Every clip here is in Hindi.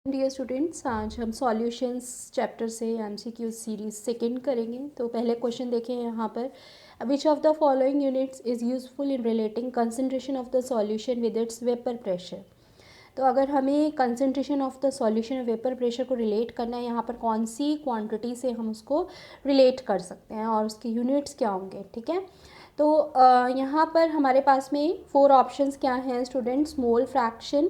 डियर स्टूडेंट्स, आज हम सॉल्यूशंस चैप्टर से एमसीक्यू सीरीज सेकेंड करेंगे। तो पहले क्वेश्चन देखें यहाँ पर, विच of the following units is useful in relating concentration of the solution with its vapour pressure. तो अगर हमें concentration of the solution vapour pressure को रिलेट करना है, यहाँ पर कौन सी क्वांटिटी से हम उसको रिलेट कर सकते हैं और उसके यूनिट्स क्या होंगे। ठीक है, तो यहाँ पर हमारे पास में 4 ऑप्शंस क्या हैं students, mole fraction,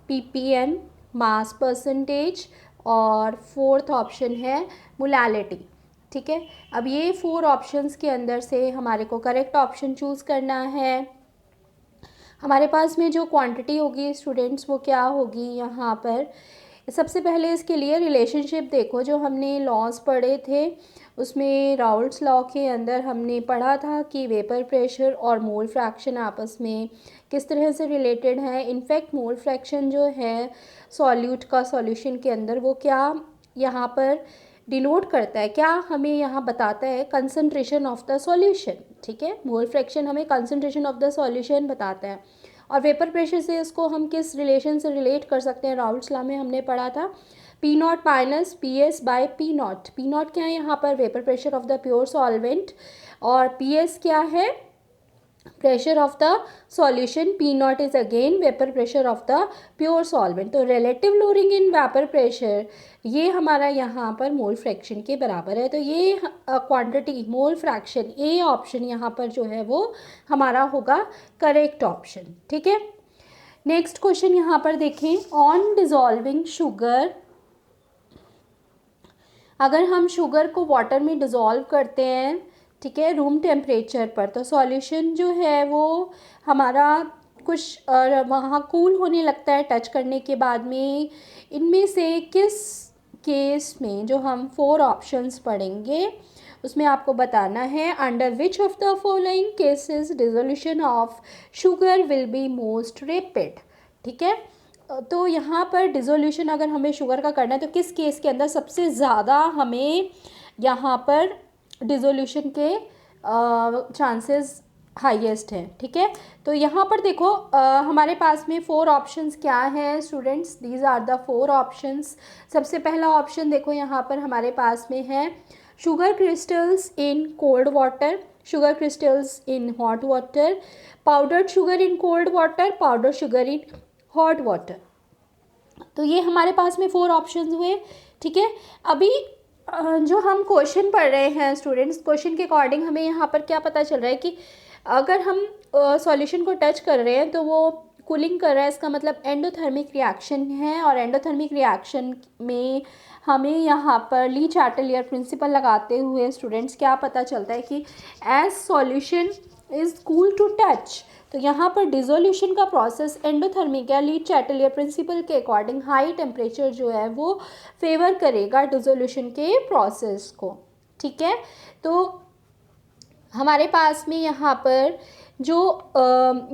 ppm, mass percentage और फोर्थ ऑप्शन है मोलैलिटी। ठीक है, अब ये 4 ऑप्शंस के अंदर से हमारे को करेक्ट ऑप्शन चूज़ करना है। हमारे पास में जो क्वांटिटी होगी स्टूडेंट्स वो क्या होगी, यहाँ पर सबसे पहले इसके लिए रिलेशनशिप देखो, जो हमने लॉज पढ़े थे उसमें राउल्ट्स लॉ के अंदर हमने पढ़ा था कि वेपर प्रेशर और मोल फ्रैक्शन आपस में किस तरह से रिलेटेड है। इनफैक्ट मोल फ्रैक्शन जो है सॉल्यूट का सॉल्यूशन के अंदर वो क्या यहाँ पर डिनोट करता है, क्या हमें यहाँ बताता है, कंसंट्रेशन ऑफ द सॉल्यूशन। ठीक है, मोल फ्रैक्शन हमें कंसंट्रेशन ऑफ द सॉल्यूशन बताता है और वेपर प्रेशर से इसको हम किस रिलेशन से रिलेट कर सकते हैं, राउल्ट्स लॉ में हमने पढ़ा था P not minus P S by P not. P not क्या है यहाँ पर, vapour pressure of the pure solvent, और पी एस क्या है, pressure of the solution. P not is again vapour pressure of the pure solvent. तो relative lowering in vapour pressure ये हमारा यहाँ पर मोल फ्रैक्शन के बराबर है। तो ये quantity mole fraction A option यहाँ पर जो है वो हमारा होगा करेक्ट ऑप्शन। ठीक है, नेक्स्ट क्वेश्चन यहाँ पर देखें, ऑन डिजॉल्विंग शुगर, अगर हम शुगर को वाटर में डिज़ोल्व करते हैं, ठीक है, रूम टेम्परेचर पर, तो सॉल्यूशन जो है वो हमारा कुछ वहाँ कूल होने लगता है टच करने के बाद में। इनमें से किस केस में जो हम 4 ऑप्शंस पढ़ेंगे उसमें आपको बताना है, under which of the following cases dissolution of sugar will be most rapid. ठीक है, तो यहाँ पर डिसोल्यूशन अगर हमें शुगर का करना है तो किस केस के अंदर सबसे ज़्यादा हमें यहाँ पर डिसोल्यूशन के चांसेस हाईएस्ट हैं। ठीक है, तो यहाँ पर देखो हमारे पास में 4 ऑप्शंस क्या हैं students, these are the 4 options. सबसे पहला ऑप्शन देखो यहाँ पर हमारे पास में है sugar crystals in cold water, sugar crystals in hot water, powdered sugar in cold water, powder sugar in hot water. तो ये हमारे पास में 4 ऑप्शंस हुए। ठीक है, अभी जो हम क्वेश्चन पढ़ रहे हैं स्टूडेंट्स, क्वेश्चन के अकॉर्डिंग हमें यहाँ पर क्या पता चल रहा है कि अगर हम सॉल्यूशन को टच कर रहे हैं तो वो कूलिंग कर रहा है, इसका मतलब एंडोथर्मिक रिएक्शन है। और एंडोथर्मिक रिएक्शन में हमें यहाँ पर ली चैटलियर प्रिंसिपल लगाते हुए स्टूडेंट्स क्या पता चलता है कि as solution is cool to touch, तो यहाँ पर डिसोल्यूशन का प्रोसेस एंडोथर्मिक या ली चैटलियर प्रिंसिपल के अकॉर्डिंग हाई टेम्परेचर जो है वो फेवर करेगा डिसोल्यूशन के प्रोसेस को। ठीक है, तो हमारे पास में यहाँ पर जो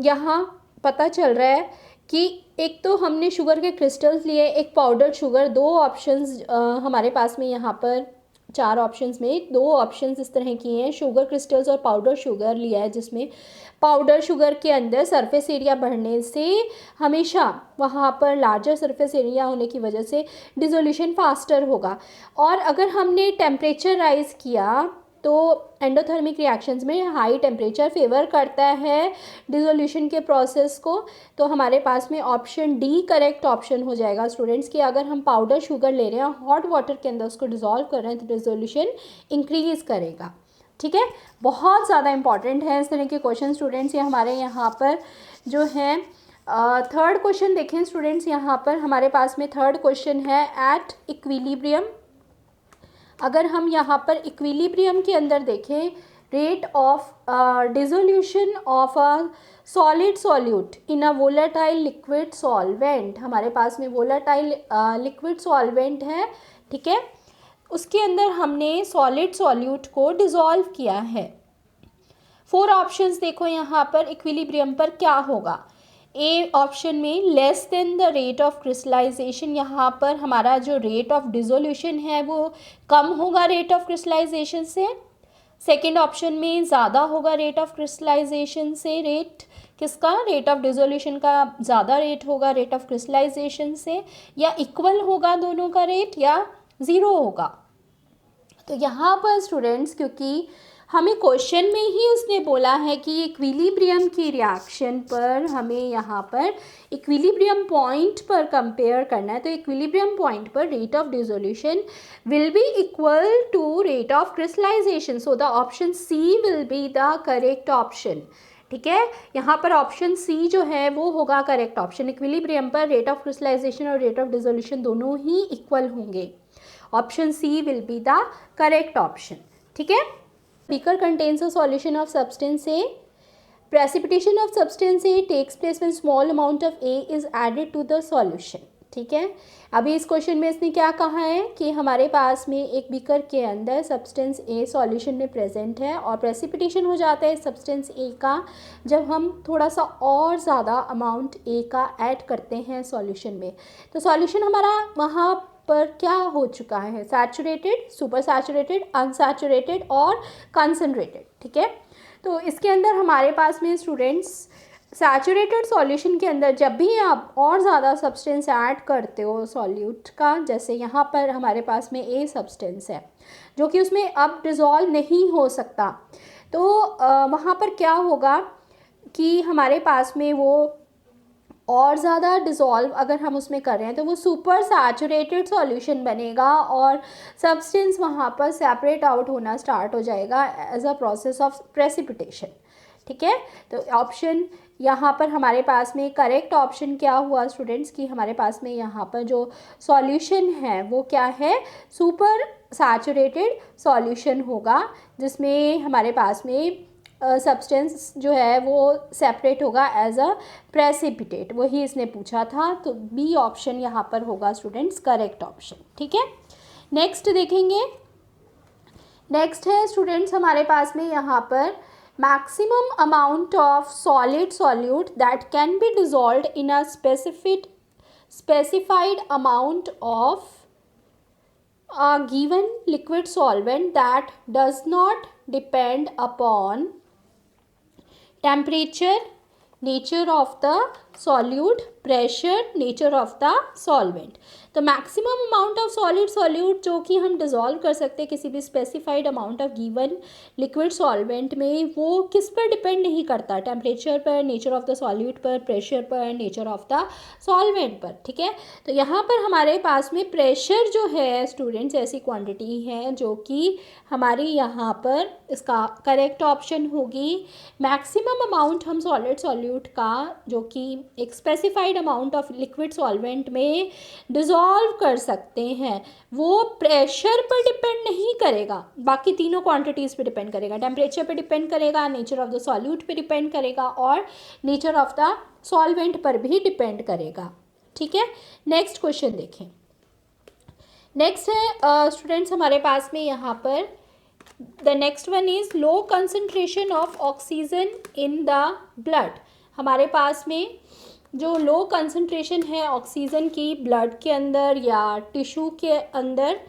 यहाँ पता चल रहा है कि एक तो हमने शुगर के क्रिस्टल्स लिए, एक पाउडर शुगर, 2 ऑप्शंस हमारे पास में यहाँ पर 4 ऑप्शंस में 2 ऑप्शंस इस तरह की हैं, शुगर क्रिस्टल्स और पाउडर शुगर लिया है, जिसमें पाउडर शुगर के अंदर सरफेस एरिया बढ़ने से हमेशा वहाँ पर लार्जर सरफेस एरिया होने की वजह से डिसोल्यूशन फास्टर होगा। और अगर हमने टेम्परेचर राइज किया तो एंडोथर्मिक रिएक्शंस में हाई टेम्परेचर फेवर करता है डिसोल्यूशन के प्रोसेस को। तो हमारे पास में ऑप्शन डी करेक्ट ऑप्शन हो जाएगा स्टूडेंट्स, कि अगर हम पाउडर शुगर ले रहे हैं हॉट वाटर के अंदर उसको डिसॉल्व कर रहे हैं तो डिसोल्यूशन इंक्रीज करेगा। ठीक है, बहुत ज़्यादा इंपॉर्टेंट है इस तरह के क्वेश्चन स्टूडेंट्स। ये हमारे यहाँ पर जो हैं थर्ड क्वेश्चन देखें स्टूडेंट्स, यहाँ पर हमारे पास में थर्ड क्वेश्चन है एट इक्विलिब्रियम। अगर हम यहाँ पर इक्विलिब्रियम के अंदर देखें, rate of dissolution of a solid solute in a volatile liquid solvent, हमारे पास में वोलेटाइल लिक्विड सॉल्वेंट है। ठीक है, उसके अंदर हमने सॉलिड सॉल्यूट को डिसॉल्व किया है। 4 ऑप्शंस देखो यहाँ पर इक्विलिब्रियम पर क्या होगा। ए ऑप्शन में less than the rate of crystallization, यहाँ पर हमारा जो रेट ऑफ डिसोल्यूशन है वो कम होगा रेट ऑफ क्रिस्टलाइजेशन से। सेकेंड ऑप्शन में ज़्यादा होगा रेट ऑफ क्रिस्टलाइजेशन से रेट। किसका, रेट ऑफ डिसोल्यूशन का ज़्यादा रेट होगा रेट ऑफ क्रिस्टलाइजेशन से, या इक्वल होगा दोनों का रेट, या ज़ीरो होगा। तो यहाँ पर स्टूडेंट्स, क्योंकि हमें क्वेश्चन में ही उसने बोला है कि इक्विलिब्रियम की रिएक्शन पर हमें यहाँ पर इक्विलिब्रियम पॉइंट पर कंपेयर करना है, तो इक्विलिब्रियम पॉइंट पर rate of dissolution will be equal to rate of crystallization, so the option C will be the correct option. ठीक है, यहाँ पर ऑप्शन सी जो है वो होगा करेक्ट ऑप्शन। इक्विलिब्रियम पर रेट ऑफ क्रिस्टलाइजेशन और रेट ऑफ डिसोल्यूशन दोनों ही इक्वल होंगे। Option C will be the correct option. ठीक है, beaker contains a solution of substance A. Precipitation of substance A takes place when small amount of A is added to the solution. ठीक है, अभी इस क्वेश्चन में इसने क्या कहा है कि हमारे पास में एक बीकर के अंदर सब्सटेंस ए सॉल्यूशन में प्रेजेंट है और प्रेसिपिटेशन हो जाता है सब्सटेंस ए का जब हम थोड़ा सा और ज़्यादा अमाउंट ए का ऐड करते हैं सॉल्यूशन में। तो सॉल्यूशन हमारा वहाँ पर क्या हो चुका है, सैचुरेटेड, सुपर सैचुरेटेड, अनसैचुरेटेड और कंसनट्रेटेड। ठीक है, तो इसके अंदर हमारे पास में स्टूडेंट्स सैचुरेटेड सॉल्यूशन के अंदर जब भी आप और ज़्यादा सब्सटेंस ऐड करते हो सॉल्यूट का, जैसे यहाँ पर हमारे पास में ए सब्सटेंस है जो कि उसमें अब डिज़ोल्व नहीं हो सकता, तो वहाँ पर क्या होगा कि हमारे पास में वो और ज़्यादा डिज़ोल्व अगर हम उसमें कर रहे हैं तो वो सुपर सैचुरेटेड सॉल्यूशन बनेगा और सब्सटेंस वहाँ पर सेपरेट आउट होना स्टार्ट हो जाएगा as a process of precipitation. ठीक है, तो ऑप्शन यहाँ पर हमारे पास में करेक्ट ऑप्शन क्या हुआ स्टूडेंट्स कि हमारे पास में यहाँ पर जो सॉल्यूशन है वो क्या है, सुपर सैचुरेटेड सॉल्यूशन होगा जिसमें हमारे पास में सब्सटेंस जो है वो सेपरेट होगा एज अ प्रेसिपिटेट, वही इसने पूछा था। तो बी ऑप्शन यहाँ पर होगा स्टूडेंट्स करेक्ट ऑप्शन। ठीक है, नेक्स्ट देखेंगे। नेक्स्ट है स्टूडेंट्स हमारे पास में यहाँ पर maximum amount of solid solute that can be dissolved in a specified amount of a given liquid solvent that does not depend upon temperature, nature of the solute, pressure, nature of the solvent। तो maximum amount of solid solute जो कि हम डिज़ोल्व कर सकते हैं किसी भी specified amount of given liquid solvent में, वो किस पर डिपेंड नहीं करता, टेम्परेचर पर, नेचर ऑफ द सॉल्यूट पर, प्रेशर पर, नेचर ऑफ द सॉल्वेंट पर। ठीक है, तो यहाँ पर हमारे पास में प्रेशर जो है स्टूडेंट्स ऐसी क्वांटिटी है जो कि हमारी यहाँ पर इसका करेक्ट ऑप्शन होगी। मैक्सिमम अमाउंट हम सॉलिड सॉल्यूट का जो कि एक specified amount of liquid solvent में डिज़ोल्व कर सकते हैं वो प्रेशर पर डिपेंड नहीं करेगा, बाकी तीनों क्वांटिटीज़ पे डिपेंड करेगा, टेम्परेचर पे डिपेंड करेगा, नेचर ऑफ द सॉल्यूट पे डिपेंड करेगा और नेचर ऑफ द सॉल्वेंट पर भी डिपेंड करेगा। ठीक है, नेक्स्ट क्वेश्चन देखें। नेक्स्ट है स्टूडेंट्स हमारे पास में यहाँ पर the next one is low concentration of oxygen in the blood. हमारे पास में जो लो कंसंट्रेशन है ऑक्सीजन की ब्लड के अंदर या टिश्यू के अंदर,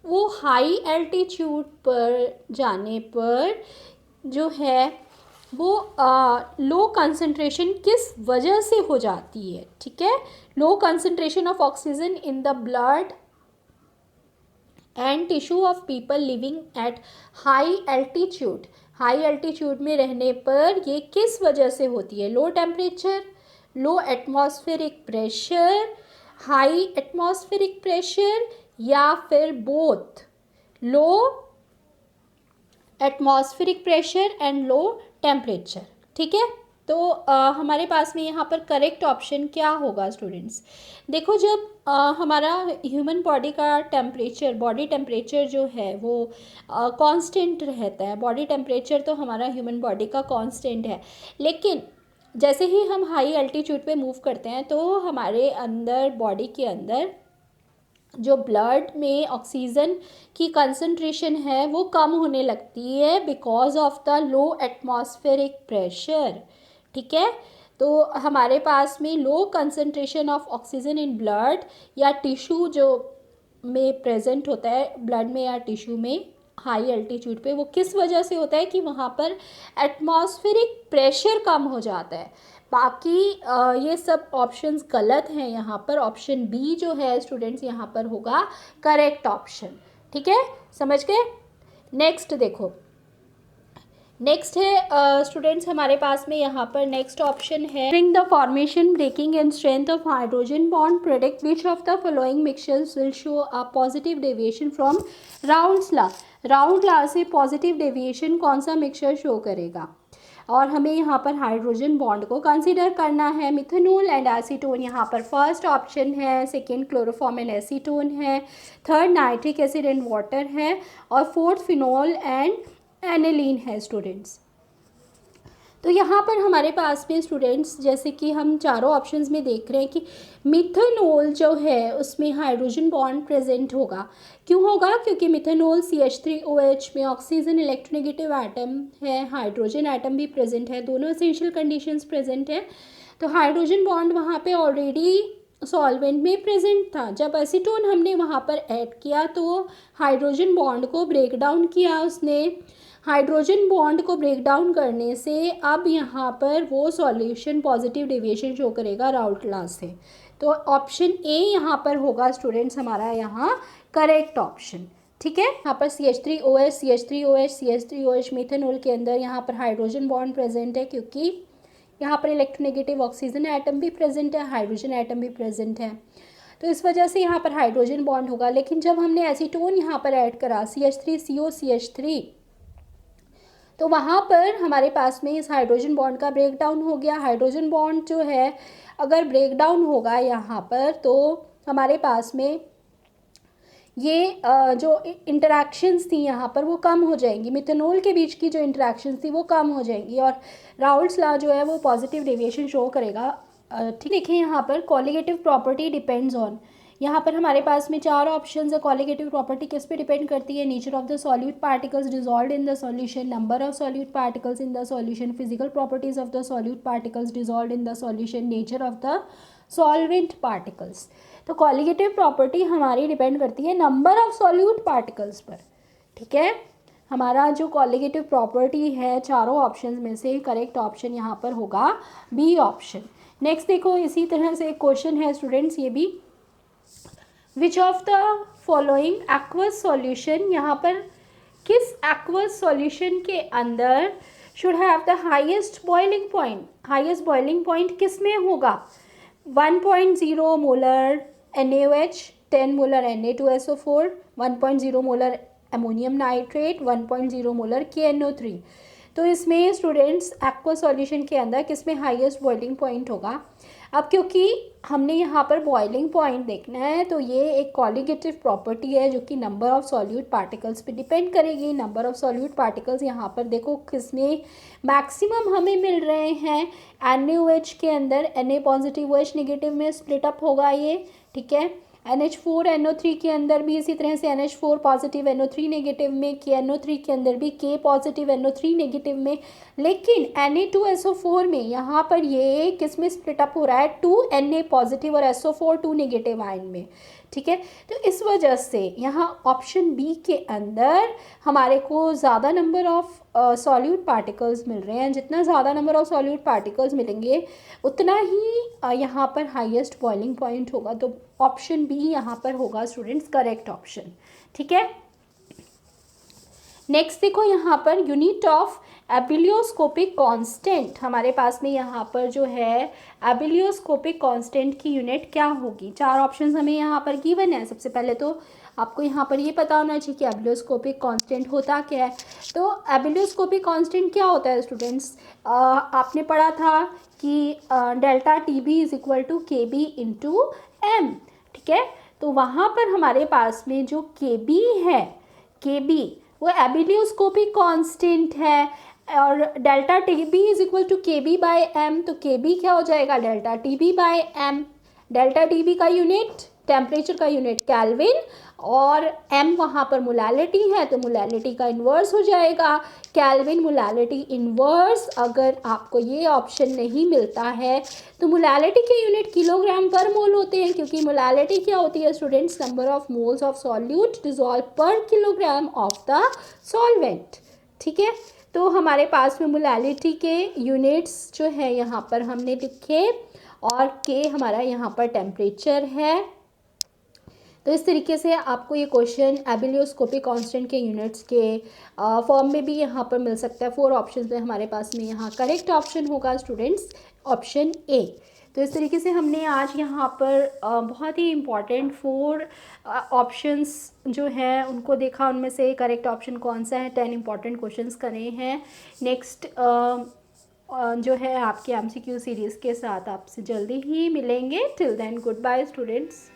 वो हाई एल्टीट्यूड पर जाने पर जो है वो लो कंसंट्रेशन किस वजह से हो जाती है। ठीक है, low concentration of oxygen in the blood and tissue of people living at high altitude, high altitude में रहने पर ये किस वजह से होती है, लो टेम्परेचर, लो atmospheric pressure, high atmospheric pressure या फिर both, low atmospheric pressure and low temperature. ठीक है, तो हमारे पास में यहाँ पर करेक्ट ऑप्शन क्या होगा स्टूडेंट्स। देखो जब हमारा ह्यूमन बॉडी का टेम्परेचर, बॉडी टेम्परेचर जो है वो कांस्टेंट रहता है, बॉडी टेम्परेचर तो हमारा ह्यूमन बॉडी का कांस्टेंट है, लेकिन जैसे ही हम हाई एल्टीट्यूड पे मूव करते हैं तो हमारे अंदर, बॉडी के अंदर जो ब्लड में ऑक्सीजन की कंसंट्रेशन है वो कम होने लगती है because of the low atmospheric pressure. ठीक है, तो हमारे पास में low concentration of oxygen in blood या टिश्यू जो में प्रेजेंट होता है ब्लड में या टिश्यू में, हाई एल्टीट्यूड पे। वो किस वजह से होता है कि वहाँ पर एटमॉस्फेरिक प्रेशर कम हो जाता है। बाकी ये सब ऑप्शंस गलत हैं यहाँ पर। ऑप्शन बी जो है स्टूडेंट्स यहाँ पर होगा करेक्ट ऑप्शन। ठीक है, समझ गए। नेक्स्ट देखो, नेक्स्ट है स्टूडेंट्स हमारे पास में यहाँ पर नेक्स्ट ऑप्शन है during the formation breaking and strength of hydrogen bond product which of the following mixtures will show a positive deviation from Raoult's law. Raoult law से पॉजिटिव डेविएशन कौन सा मिक्सचर शो करेगा, और हमें यहाँ पर हाइड्रोजन बॉन्ड को कंसीडर करना है। मिथेनॉल एंड एसीटोन यहाँ पर फर्स्ट ऑप्शन है, सेकेंड क्लोरोफॉर्म एंड एसीटोन है, third nitric acid and water है, और फोर्थ फिनॉल एंड एनिलीन है स्टूडेंट्स। तो यहाँ पर हमारे पास में स्टूडेंट्स जैसे कि हम चारों ऑप्शंस में देख रहे हैं कि मिथेनॉल जो है उसमें हाइड्रोजन बॉन्ड प्रेजेंट होगा। क्यों होगा? क्योंकि मिथेनॉल CH3OH में ऑक्सीजन इलेक्ट्रोनेगेटिव एटम है, हाइड्रोजन एटम भी प्रेजेंट है, दोनों एसेंशियल कंडीशंस प्रेजेंट है। तो हाइड्रोजन बॉन्ड वहाँ पे ऑलरेडी सॉल्वेंट में प्रेजेंट था। जब एसीटोन हमने वहाँ पर ऐड किया तो हाइड्रोजन बॉन्ड को ब्रेक डाउन किया उसने। हाइड्रोजन बॉन्ड को ब्रेक डाउन करने से अब यहाँ पर वो सॉल्यूशन पॉजिटिव डेविएशन शो करेगा राउल्ट लॉ से। तो ऑप्शन ए यहाँ पर होगा स्टूडेंट्स हमारा यहाँ करेक्ट ऑप्शन। ठीक है, यहाँ पर CH3OH मिथेनॉल के अंदर यहाँ पर हाइड्रोजन बॉन्ड प्रेजेंट है, क्योंकि यहाँ पर इलेक्ट्रोनेगेटिव ऑक्सीजन एटम भी प्रेजेंट है, हाइड्रोजन एटम भी प्रेजेंट है, तो इस वजह से यहाँ पर हाइड्रोजन बॉन्ड होगा। लेकिन जब हमने एसीटोन यहाँ पर ऐड करा CH3COCH3, तो वहाँ पर हमारे पास में इस हाइड्रोजन बॉन्ड का ब्रेक डाउन हो गया। हाइड्रोजन बॉन्ड जो है अगर ब्रेक डाउन होगा यहाँ पर तो हमारे पास में ये जो इंटरैक्शंस थी यहाँ पर वो कम हो जाएंगी, मिथेनॉल के बीच की जो इंटरैक्शंस थी वो कम हो जाएंगी, और राउल्ट्स लॉ जो है वो पॉजिटिव डेविएशन शो करेगा। ठीक, देखिए यहाँ पर कॉलिगेटिव प्रॉपर्टी डिपेंड्स ऑन, यहाँ पर हमारे पास में चार ऑप्शंस है। कॉलिगेटिव प्रॉपर्टी किस पे डिपेंड करती है? Nature of the solute particles dissolved in the solution, number of solute particles in the solution, physical properties of the solute particles dissolved in the solution, nature of the solvent particles. तो कॉलिगेटिव प्रॉपर्टी हमारी डिपेंड करती है नंबर ऑफ सॉल्यूट पार्टिकल्स पर। ठीक है, हमारा जो कॉलिगेटिव प्रॉपर्टी है चारों ऑप्शन में से करेक्ट ऑप्शन यहाँ पर होगा बी ऑप्शन। नेक्स्ट देखो, इसी तरह से एक क्वेश्चन है स्टूडेंट्स ये भी, विच of the following aqueous solution, यहाँ पर किस एक्वस सॉल्यूशन के अंदर should have the highest boiling point. Highest boiling point किस में होगा? 1.0 molar NaOH, 10 molar Na2SO4, 1.0 molar ammonium nitrate, 1.0 molar KNO3। तो इसमें स्टूडेंट्स एक्वा सॉल्यूशन के अंदर किस में हाईएस्ट बॉइलिंग पॉइंट होगा? अब क्योंकि हमने यहाँ पर बॉइलिंग पॉइंट देखना है तो ये एक कॉलिगेटिव प्रॉपर्टी है जो कि नंबर ऑफ सॉल्यूट पार्टिकल्स पे डिपेंड करेगी। नंबर ऑफ सॉल्यूट पार्टिकल्स यहाँ पर देखो किसमें मैक्सिमम हमें मिल रहे हैं, NaOH के अंदर Na पॉजिटिव OH नेगेटिव में स्प्लिट अप होगा ये। ठीक है, NH4NO3 के अंदर भी इसी तरह से NH4 पॉजिटिव NO3 नेगेटिव में, KNO3 के अंदर भी K पॉजिटिव NO3 नेगेटिव में। लेकिन Na2SO4 में यहाँ पर ये किस में स्प्लिट अप हो रहा है? 2 Na पॉजिटिव और SO4 2 नेगेटिव आयन में। ठीक है, तो इस वजह से यहाँ ऑप्शन बी के अंदर हमारे को ज़्यादा नंबर ऑफ सॉल्यूट पार्टिकल्स मिल रहे हैं। जितना ज़्यादा नंबर ऑफ सॉल्यूट पार्टिकल्स मिलेंगे उतना ही यहाँ पर हाईएस्ट बॉइलिंग पॉइंट होगा। तो ऑप्शन बी यहाँ पर होगा स्टूडेंट्स करेक्ट ऑप्शन। ठीक है, नेक्स्ट देखो यहाँ पर यूनिट ऑफ एबिलियोस्कोपिक कांस्टेंट, हमारे पास में यहाँ पर जो है एबिलियोस्कोपिक कांस्टेंट की यूनिट क्या होगी? चार ऑप्शंस हमें यहाँ पर गिवन है। सबसे पहले तो आपको यहाँ पर ये पता होना चाहिए कि एबिलियोस्कोपिक कांस्टेंट होता क्या है। तो एबिलियोस्कोपिक कांस्टेंट क्या होता है स्टूडेंट्स? आपने पढ़ा था कि delta TB is equal to KB into M। ठीक है, तो वहाँ पर हमारे पास में जो KB है, KB वो एबिलियोस्कोपिक कांस्टेंट है, और delta TB is equal to KB by M। तो KB क्या हो जाएगा? Delta TB by M। Delta TB का यूनिट टेम्परेचर का यूनिट केल्विन, और m वहाँ पर मोलालिटी है तो मोलालिटी का इन्वर्स हो जाएगा केल्विन मोलालिटी इन्वर्स। अगर आपको ये ऑप्शन नहीं मिलता है तो मोलालिटी के यूनिट किलोग्राम पर मोल होते हैं, क्योंकि मोलालिटी क्या होती है students, number of moles of solute dissolve पर किलोग्राम ऑफ द सॉल्वेंट। ठीक है, तो हमारे पास में मोलालिटी के यूनिट्स जो है यहाँ पर हमने लिखे, और के हमारा यहाँ पर टेम्परेचर है। तो इस तरीके से आपको ये क्वेश्चन एबिलियोस्कोपिक कांस्टेंट के यूनिट्स के फॉर्म में भी यहाँ पर मिल सकता है। 4 ऑप्शन में हमारे पास में यहाँ करेक्ट ऑप्शन होगा स्टूडेंट्स ऑप्शन ए। तो इस तरीके से हमने आज यहाँ पर बहुत ही इम्पॉर्टेंट 4 ऑप्शंस जो है उनको देखा, उनमें से करेक्ट ऑप्शन कौन सा है, 10 इंपॉर्टेंट क्वेश्चंस करे हैं। नेक्स्ट जो है आपके MCQ सीरीज़ के साथ आपसे जल्दी ही मिलेंगे। Till then goodbye students.